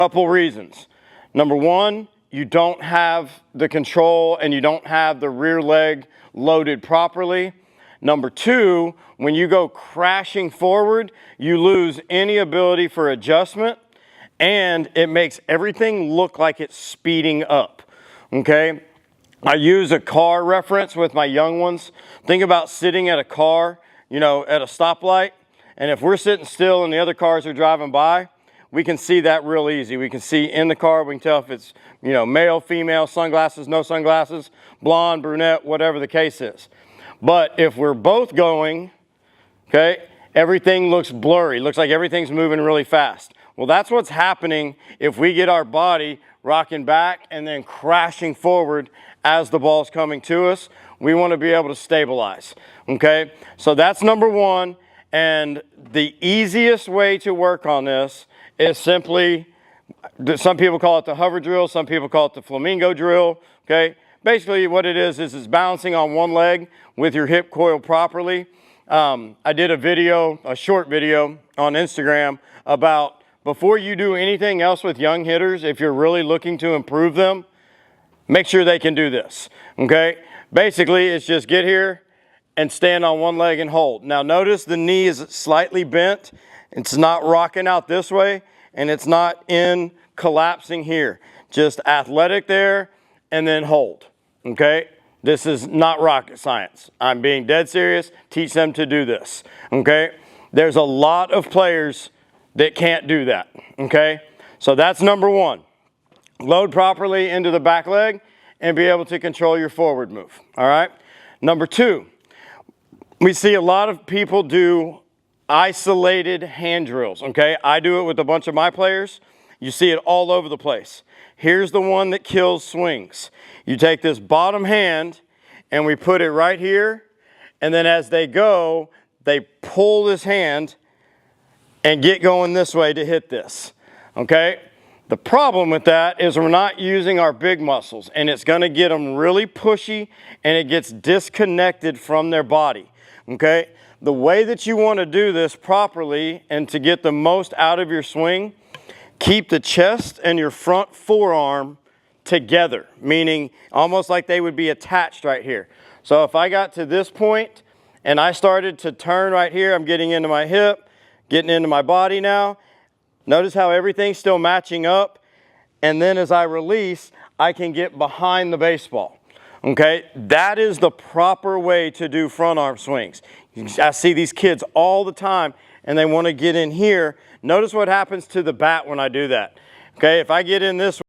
Couple reasons. Number one, you don't have the control and you don't have the rear leg loaded properly. Number two, when you go crashing forward, you lose any ability for adjustment, and it makes everything look like it's speeding up, okay? I use a car reference with my young ones. Think about sitting at a car, you know, at a stoplight, and if we're sitting still and the other cars are driving by, we can see that real easy. We can see in the car, we can tell if it's, you know, male, female, sunglasses, no sunglasses, blonde, brunette, whatever the case is. But if we're both going, okay, everything looks blurry. Looks like everything's moving really fast. Well, that's what's happening if we get our body rocking back and then crashing forward as the ball's coming to us. We want to be able to stabilize, okay? So that's number one, and the easiest way to work on this is simply, some people call it the hover drill, some people call it the flamingo drill, okay? Basically what it is it's balancing on one leg with your hip coil properly. I did a short video on Instagram about before you do anything else with young hitters, if you're really looking to improve them, make sure they can do this, okay? Basically, it's just get here and stand on one leg and hold. Now notice the knee is slightly bent. It's not rocking out this way, and it's not collapsing here. Just athletic there, and then hold, okay? This is not rocket science. I'm being dead serious. Teach them to do this, okay? There's a lot of players that can't do that, okay? So that's number one. Load properly into the back leg and be able to control your forward move, all right? Number two, we see a lot of people do isolated hand drills, okay? I do it with a bunch of my players. You see it all over the place. Here's the one that kills swings. You take this bottom hand and we put it right here, and then as they go, they pull this hand and get going this way to hit this, okay? The problem with that is we're not using our big muscles, and it's gonna get them really pushy and it gets disconnected from their body, okay? The way that you wanna do this properly and to get the most out of your swing, keep the chest and your front forearm together, meaning almost like they would be attached right here. So if I got to this point and I started to turn right here, I'm getting into my hip, getting into my body now. Notice how everything's still matching up. And then as I release, I can get behind the baseball. Okay, that is the proper way to do front arm swings. I see these kids all the time and they want to get in here. Notice what happens to the bat when I do that. Okay, if I get in this